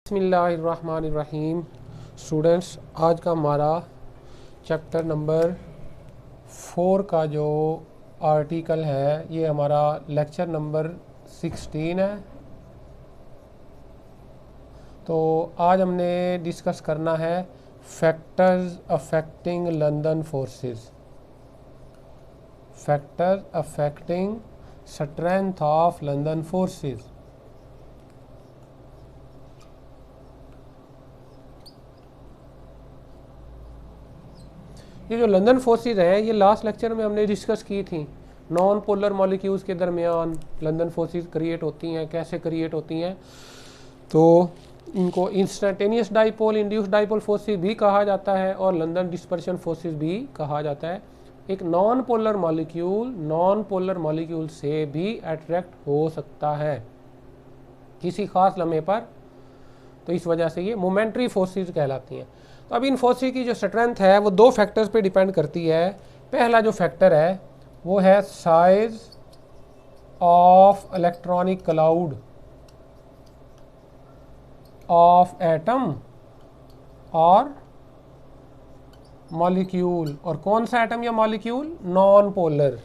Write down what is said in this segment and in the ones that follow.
बिस्मिल्लाहिर्रहमानिर्रहीम। स्टूडेंट्स, आज का हमारा चैप्टर नंबर 4 का जो आर्टिकल है ये हमारा लेक्चर नंबर 16 है। तो आज हमने डिस्कस करना है factors affecting London forces, factors affecting strength of London forces. ये जो लंदन फोर्सेस हैं ये लास्ट लेक्चर में हमने डिस्कस की थी। नॉन पोलर मॉलिक्यूल्स के दरमियान लंदन फोर्सेस क्रिएट होती हैं, कैसे क्रिएट होती हैं। तो इनको instantaneous dipole, induced dipole forces भी कहा जाता है और लंदन डिस्पर्शन फोर्सेस भी कहा जाता है। एक नॉन पोलर मॉलिक्यूल से भी अट्रैक्ट हो सकता है किसी खास लम्हे पर, तो इस वजह से ये मोमेंट्री फोर्सेस कहलाती हैं। तो अब इन फोर्सेस की जो स्ट्रेंथ है वो दो फैक्टर्स पे डिपेंड करती है। पहला जो फैक्टर है वो है size of electronic cloud of atom और मॉलिक्यूल। और कौन सा एटम या मॉलिक्यूल? नॉन पोलर,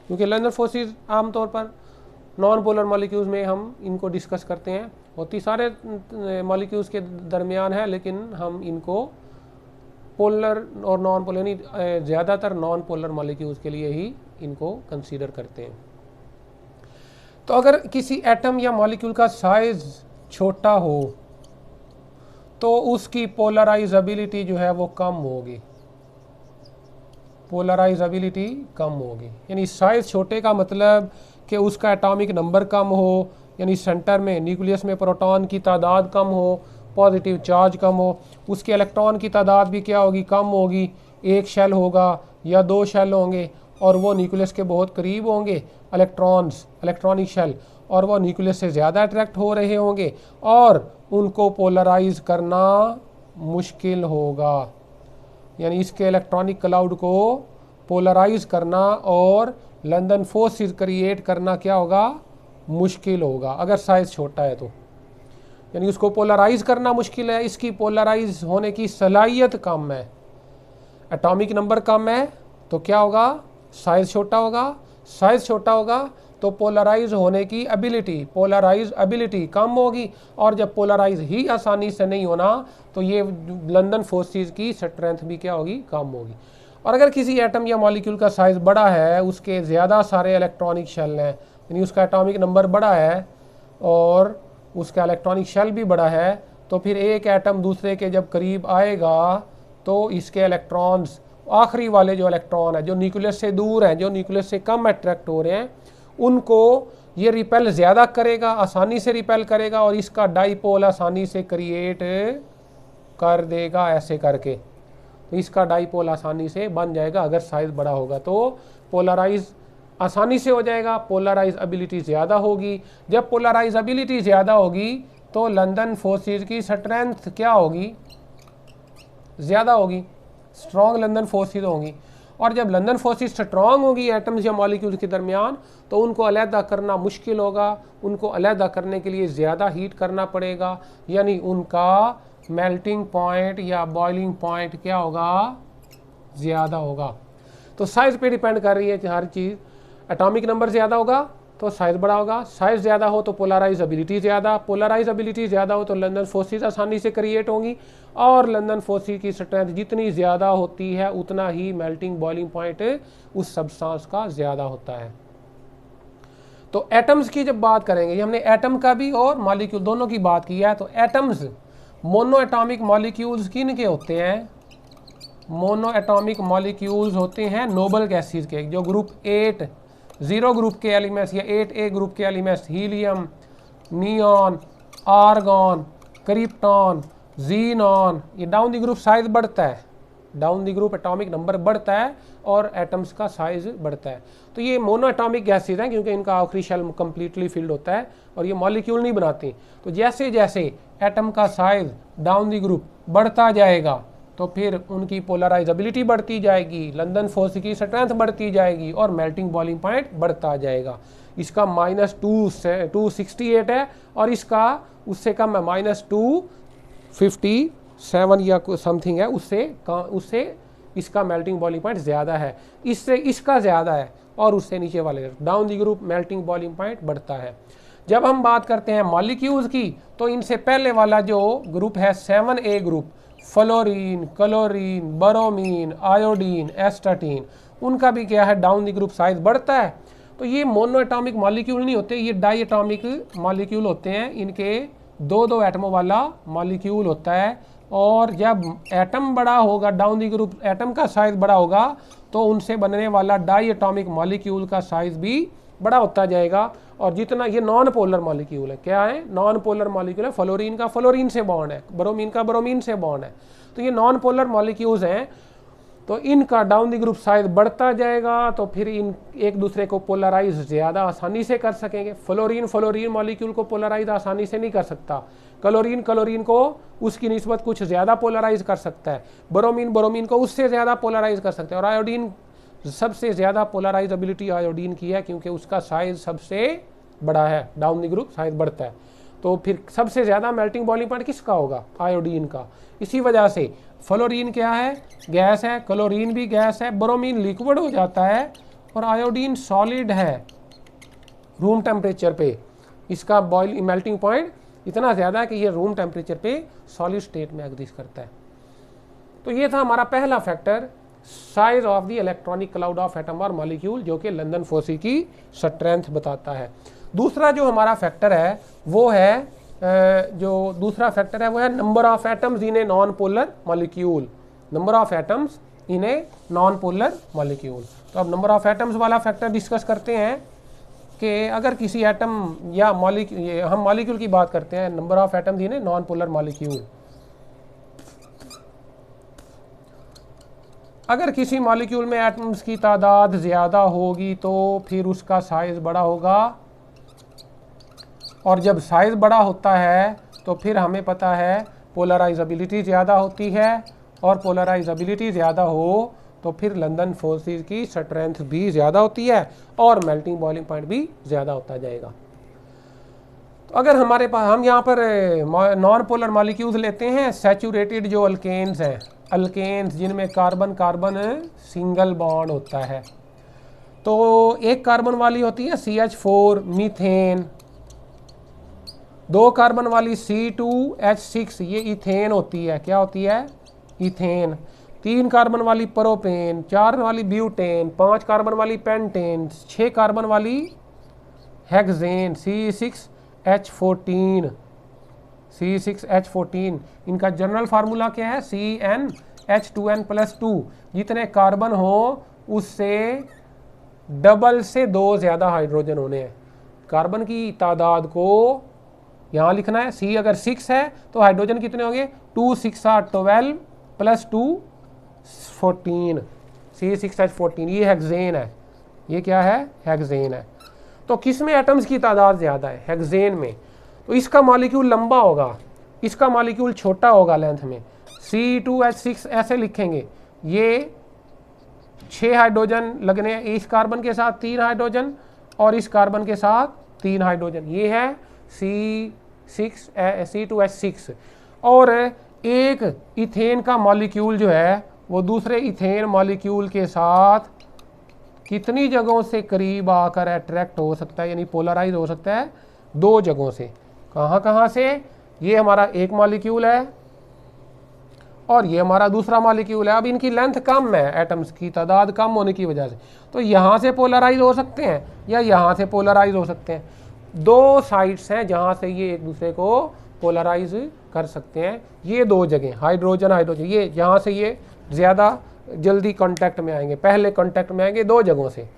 क्योंकि लंदन फोर्सेस आमतौर पर नॉन पोलर मॉलिक्यूल्स में हम इनको डिस्कस करते हैं। होती सारे मॉलिक्यूल्स के दरमियान है, लेकिन हम इनको पोलर और नॉन पोलर यानी ज़्यादातर नॉन पोलर मॉलिक्यूल्स के लिए ही इनको कंसीडर करते हैं। तो अगर किसी एटम या मॉलिक्यूल का साइज छोटा हो तो उसकी पोलराइजेबिलिटी जो है वो कम होगी, पोलराइजेबिलिटी कम होगी। यानी साइज छोटे का मतलब कि उसका एटॉमिक नंबर कम हो, यानी सेंटर में न्यूक्लियस में प्रोटॉन की तादाद कम हो, पॉजिटिव चार्ज कम हो, उसके इलेक्ट्रॉन की तादाद भी क्या होगी? कम होगी। एक शेल होगा या दो शेल होंगे और वो न्यूक्लियस के बहुत करीब होंगे इलेक्ट्रॉनिक शेल, और वो न्यूक्लियस से ज़्यादा अट्रैक्ट हो रहे होंगे और उनको पोलराइज करना मुश्किल होगा। यानी इसके इलेक्ट्रॉनिक क्लाउड को पोलराइज करना और लंदन फोर्सेस क्रिएट करना क्या होगा? मुश्किल होगा अगर साइज छोटा है तो। यानी उसको पोलराइज करना मुश्किल है, इसकी पोलराइज होने की सलाहियत कम है, एटॉमिक नंबर कम है, तो क्या होगा? साइज छोटा होगा। साइज छोटा होगा तो पोलराइज होने की एबिलिटी कम होगी, और जब पोलराइज ही आसानी से नहीं होना तो ये लंदन फोर्सेस की स्ट्रेंथ भी क्या होगी? कम होगी। और अगर किसी एटम या मॉलिक्यूल का साइज बड़ा है, उसके ज़्यादा सारे इलेक्ट्रॉनिक शेल हैं, यानी उसका एटॉमिक नंबर बड़ा है और उसका इलेक्ट्रॉनिक शेल भी बड़ा है, तो फिर एक एटम दूसरे के जब करीब आएगा तो इसके इलेक्ट्रॉन्स, आखिरी वाले जो इलेक्ट्रॉन है जो न्यूक्लियस से दूर हैं, जो न्यूक्लियस से कम अट्रैक्ट हो रहे हैं, उनको ये रिपेल ज़्यादा करेगा, आसानी से रिपेल करेगा और इसका डाइपोल आसानी से क्रिएट कर देगा ऐसे करके। तो इसका डाइपोल आसानी से बन जाएगा अगर साइज बड़ा होगा, तो पोलराइज आसानी से हो जाएगा, पोलराइजेबिलिटी ज़्यादा होगी। जब पोलराइजेबिलिटी ज़्यादा होगी तो लंदन फोर्सेस की स्ट्रेंथ क्या होगी? ज़्यादा होगी, स्ट्रॉन्ग लंदन फोर्सेस होंगी। और जब लंदन फोर्सेस स्ट्रॉन्ग होगी एटम्स या मॉलिक्यूल्स के दरमियान, तो उनको अलहदा करना मुश्किल होगा, उनको अलहदा करने के लिए ज़्यादा हीट करना पड़ेगा, यानी उनका मेल्टिंग पॉइंट या बॉइलिंग पॉइंट क्या होगा? ज़्यादा होगा। तो साइज़ पे डिपेंड कर रही है कि हर चीज़। एटॉमिक नंबर ज़्यादा होगा तो साइज़ बड़ा होगा, साइज़ ज़्यादा हो तो पोलराइजेबिलिटी ज़्यादा हो तो लंदन फोर्सेस आसानी से क्रिएट होंगी, और लंदन फोर्सेस की स्ट्रेंथ जितनी ज़्यादा होती है उतना ही मेल्टिंग बॉइलिंग पॉइंट उस सब्सटेंस का ज़्यादा होता है। तो एटम्स की जब बात करेंगे, ये हमने एटम का भी और मॉलिक्यूल दोनों की बात की है। तो एटम्स मोनो एटॉमिक मॉलिक्यूल्स किन के होते हैं? मोनो एटॉमिक मॉलिक्यूल्स होते हैं नोबल गैसेस के, जो ग्रुप 8 0 ग्रुप के एलिमेंट्स या 8A ग्रुप के elements, helium, neon, argon, krypton, xenon, ये डाउन द ग्रुप साइज बढ़ता है, down the group atomic number बढ़ता है और एटम्स का साइज बढ़ता है। तो ये मोनो एटॉमिक गैसेस हैं क्योंकि इनका आखिरी शेल कम्प्लीटली फिल्ड होता है और ये मॉलिक्यूल नहीं बनाती। तो जैसे जैसे एटम का साइज डाउन द ग्रुप बढ़ता जाएगा तो फिर उनकी पोलराइजेबिलिटी बढ़ती जाएगी, लंदन फोर्स की स्ट्रेंथ बढ़ती जाएगी और मेल्टिंग बॉइलिंग पॉइंट बढ़ता जाएगा। इसका -268 है और इसका उससे कम है -2 57 या समथिंग है, उससे इसका मेल्टिंग बॉइलिंग पॉइंट ज़्यादा है, इससे इसका ज़्यादा है, और उससे नीचे वाले down the group melting boiling point बढ़ता है। जब हम बात करते हैं मॉलिक्यूल्स की, तो इनसे पहले वाला जो ग्रुप है 7A group, fluorine, chlorine, bromine, iodine, astatine, उनका भी क्या है, डाउन दी ग्रुप साइज बढ़ता है। तो ये मोनो एटॉमिक मॉलिक्यूल नहीं होते, ये डाई एटॉमिक मॉलिक्यूल होते हैं, इनके दो दो एटमों वाला मॉलिक्यूल होता है। और जब एटम बड़ा होगा, डाउन दी ग्रुप एटम का साइज बड़ा होगा, तो उनसे बनने वाला डाई एटॉमिक मॉलिक्यूल का साइज भी बड़ा होता जाएगा। और जितना ये नॉन पोलर मॉलिक्यूल है, क्या है, नॉन पोलर मॉलिक्यूल है, फ्लोरीन का फ्लोरीन से बॉन्ड है, ब्रोमीन का ब्रोमीन से बॉन्ड है, तो ये नॉन पोलर मॉलिक्यूल्स हैं। तो इनका डाउन दी ग्रुप साइज बढ़ता जाएगा, तो फिर इन एक दूसरे को पोलराइज ज़्यादा आसानी से कर सकेंगे। फ्लोरीन फ्लोरीन मॉलिक्यूल को पोलराइज आसानी से नहीं कर सकता, क्लोरीन क्लोरीन को उसकी निस्बत कुछ ज़्यादा पोलराइज कर सकता है, ब्रोमीन ब्रोमीन को उससे ज़्यादा पोलराइज कर सकता है। और आयोडीन सबसे ज़्यादा पोलराइजेबिलिटी आयोडीन की है, क्योंकि उसका साइज सबसे बड़ा है, डाउन दी ग्रुप साइज बढ़ता है। तो फिर सबसे ज़्यादा मेल्टिंग बॉइलिंग पॉइंट किसका होगा, आयोडीन का। इसी वजह से फ्लोरीन क्या है, गैस है, क्लोरीन भी गैस है, ब्रोमीन लिक्विड हो जाता है, और आयोडीन सॉलिड है रूम टेम्परेचर पे। इसका बॉइल मेल्टिंग पॉइंट इतना ज़्यादा है कि ये रूम टेम्परेचर पे सॉलिड स्टेट में एग्जिस्ट करता है। तो ये था हमारा पहला factor, size of the electronic cloud of atom और मॉलिक्यूल, जो कि लंदन फोर्स की स्ट्रेंथ बताता है। दूसरा जो हमारा फैक्टर है वो है number of atoms in a non polar molecule, number of atoms in a non polar molecule. तो अब नंबर ऑफ एटम्स वाला फैक्टर डिस्कस करते हैं कि अगर किसी एटम या हम मॉलिक्यूल की बात करते हैं, number of atoms in a non polar molecule. अगर किसी मॉलिक्यूल में एटम्स की तादाद ज़्यादा होगी तो फिर उसका साइज़ बड़ा होगा, और जब साइज़ बड़ा होता है तो फिर हमें पता है पोलराइजेबिलिटी ज़्यादा होती है, और पोलराइजेबिलिटी ज़्यादा हो तो फिर लंदन फोर्सेस की स्ट्रेंथ भी ज़्यादा होती है, और मेल्टिंग बॉइलिंग पॉइंट भी ज़्यादा होता जाएगा। तो अगर हमारे पास, हम यहाँ पर नॉन पोलर मॉलिक्यूल्स लेते हैं, सैचुरेटेड जो अल्केन्स हैं, अल्केन्स जिनमें कार्बन कार्बन सिंगल बॉन्ड होता है, तो एक कार्बन वाली होती है CH4 मीथेन, दो कार्बन वाली C2H6 ये इथेन होती है, क्या होती है, इथेन। तीन कार्बन वाली प्रोपेन, चार वाली ब्यूटेन, पांच कार्बन वाली पेंटेन, 6 कार्बन वाली हेक्सेन C6H14। इनका जनरल फार्मूला क्या है, CnH2n+2। जितने कार्बन हो उससे डबल से 2 ज़्यादा हाइड्रोजन होने हैं। कार्बन की तादाद को यहाँ लिखना है, C अगर 6 है तो हाइड्रोजन कितने होंगे, 2 6 12 + 2 14, C6H14। ये हेक्सेन है, ये क्या है, हेक्सेन है। तो किस में एटम्स की तादाद ज़्यादा है, हेक्सेन में। तो इसका मॉलिक्यूल लंबा होगा, इसका मॉलिक्यूल छोटा होगा लेंथ में। C2H6 ऐसे लिखेंगे, ये 6 हाइड्रोजन लगने हैं, इस कार्बन के साथ 3 हाइड्रोजन और इस कार्बन के साथ 3 हाइड्रोजन, ये है C2H6। और एक इथेन का मॉलिक्यूल जो है वो दूसरे इथेन मॉलिक्यूल के साथ कितनी जगहों से करीब आकर अट्रैक्ट हो सकता है, यानी पोलराइज हो सकता है, 2 जगहों से। कहाँ कहाँ से, ये हमारा एक मॉलिक्यूल है और ये हमारा दूसरा मॉलिक्यूल है। अब इनकी लेंथ कम है, एटम्स की तादाद कम होने की वजह से, तो यहाँ से पोलराइज हो सकते हैं या यहाँ से पोलराइज हो सकते हैं। 2 साइड्स हैं जहाँ से ये एक दूसरे को पोलराइज कर सकते हैं। ये 2 जगह हाइड्रोजन हाइड्रोजन, ये यहाँ से ये ज़्यादा जल्दी कांटेक्ट में आएंगे, पहले कांटेक्ट में आएंगे 2 जगहों से।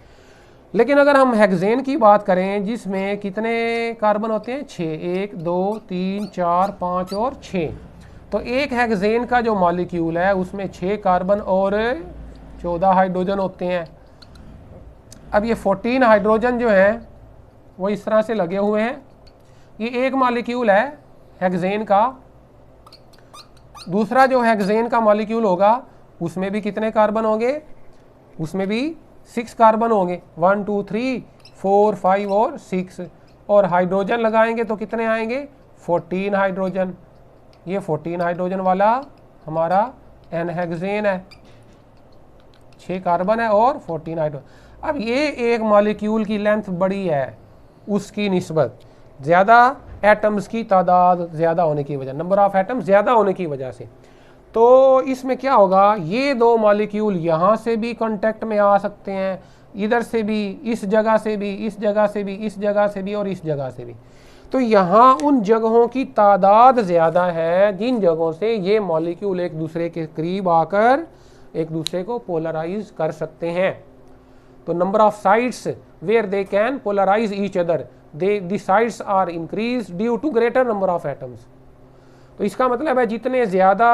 लेकिन अगर हम हेक्सेन की बात करें जिसमें कितने कार्बन होते हैं, 6, 1 2 3 4 5 और 6, तो एक हेक्सेन का जो मॉलिक्यूल है उसमें 6 कार्बन और 14 हाइड्रोजन होते हैं। अब ये 14 हाइड्रोजन जो हैं वो इस तरह से लगे हुए हैं। ये एक मॉलिक्यूल है हेक्सेन का। दूसरा जो हेक्सेन का मॉलिक्यूल होगा उसमें भी कितने कार्बन होंगे, उसमें भी 6 कार्बन होंगे, 1 2 3 4 5 और 6, और हाइड्रोजन लगाएंगे तो कितने आएंगे, 14 हाइड्रोजन। ये 14 हाइड्रोजन वाला हमारा एनहेक्सेन है, 6 कार्बन है और 14 हाइड्रोजन। अब ये एक मॉलिक्यूल की लेंथ बड़ी है उसकी निस्बत, ज़्यादा एटम्स की तादाद ज़्यादा होने की वजह, नंबर ऑफ एटम्स ज़्यादा होने की वजह से, तो इसमें क्या होगा, ये दो मॉलिक्यूल यहाँ से भी कांटेक्ट में आ सकते हैं, इधर से भी, इस जगह से भी, इस जगह से भी, इस जगह से भी और इस जगह से भी। तो यहाँ उन जगहों की तादाद ज़्यादा है जिन जगहों से ये मॉलिक्यूल एक दूसरे के करीब आकर एक दूसरे को पोलराइज कर सकते हैं। तो number of sites where they can polarise each other, the sites are increase due to greater number of atoms. तो इसका मतलब है जितने ज़्यादा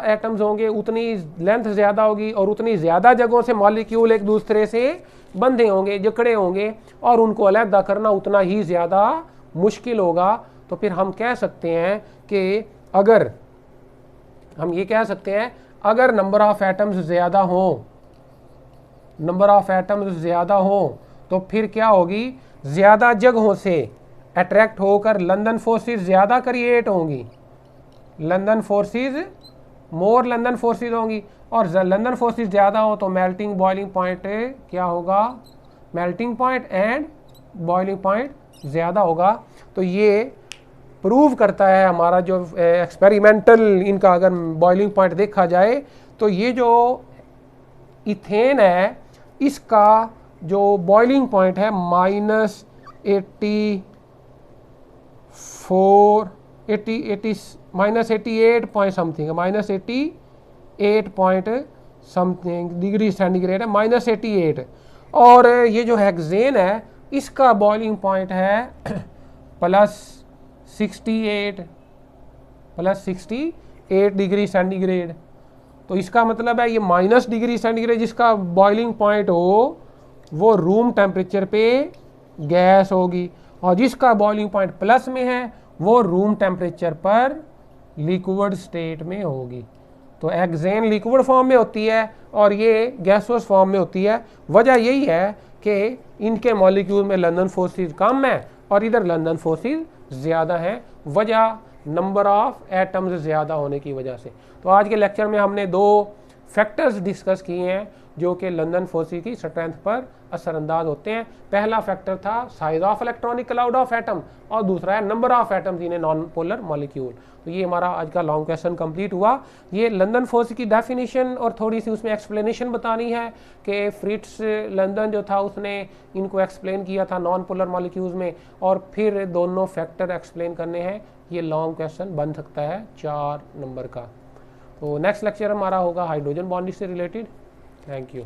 एटम्स होंगे उतनी लेंथ ज़्यादा होगी और उतनी ज़्यादा जगहों से मॉलिक्यूल एक दूसरे से बंधे होंगे, जकड़े होंगे, और उनको अलग करना उतना ही ज़्यादा मुश्किल होगा। तो फिर हम कह सकते हैं कि अगर हम ये कह सकते हैं अगर नंबर ऑफ एटम्स ज़्यादा हों, नंबर ऑफ एटम्स ज़्यादा हों, तो फिर क्या होगी, ज़्यादा जगहों से अट्रैक्ट होकर लंदन फोर्सेस ज़्यादा क्रिएट होंगी, लंदन फोर्सेस, मोर लंदन फोर्सेस होंगी, और लंदन फोर्सेस ज़्यादा हो तो मेल्टिंग बॉइलिंग पॉइंट क्या होगा, melting point and boiling point ज़्यादा होगा। तो ये प्रूव करता है हमारा जो एक्सपेरिमेंटल इनका अगर बॉइलिंग पॉइंट देखा जाए तो ये जो इथेन है इसका जो बॉइलिंग पॉइंट है -88 point something, -88 point something degree centigrade है, -88। और ये जो हेक्सेन है इसका बॉइलिंग पॉइंट है +68 डिग्री सेंटीग्रेड। तो इसका मतलब है ये माइनस डिग्री सेंटीग्रेड जिसका बॉइलिंग पॉइंट हो वो रूम टेम्परेचर पे गैस होगी, और जिसका बॉइलिंग पॉइंट प्लस में है वो रूम टेम्परेचर पर लिक्विड स्टेट में होगी। तो हेक्सेन लिक्विड फॉर्म में होती है और ये गैसोस फॉर्म में होती है। वजह यही है कि इनके मॉलिक्यूल में लंदन फोर्सेस कम है और इधर लंदन फोर्सेस ज़्यादा हैं, वजह नंबर ऑफ एटम्स ज़्यादा होने की वजह से। तो आज के लेक्चर में हमने 2 फैक्टर्स डिस्कस किए हैं जो कि लंदन फोर्सेस की स्ट्रेंथ पर असरअंदाज होते हैं। पहला फैक्टर था size of electronic cloud of atom और दूसरा है number of atoms in a non polar molecule. तो ये हमारा आज का लॉन्ग क्वेश्चन कंप्लीट हुआ। ये लंदन फोर्स की डेफिनेशन और थोड़ी सी उसमें एक्सप्लेनेशन बतानी है कि फ्रिट्स लंदन जो था उसने इनको एक्सप्लेन किया था नॉन पोलर मॉलिक्यूल्स में, और फिर दोनों फैक्टर एक्सप्लेन करने हैं। ये लॉन्ग क्वेश्चन बन सकता है 4 नंबर का। तो नेक्स्ट लेक्चर हमारा होगा हाइड्रोजन बॉन्डिंग से रिलेटेड। Thank you.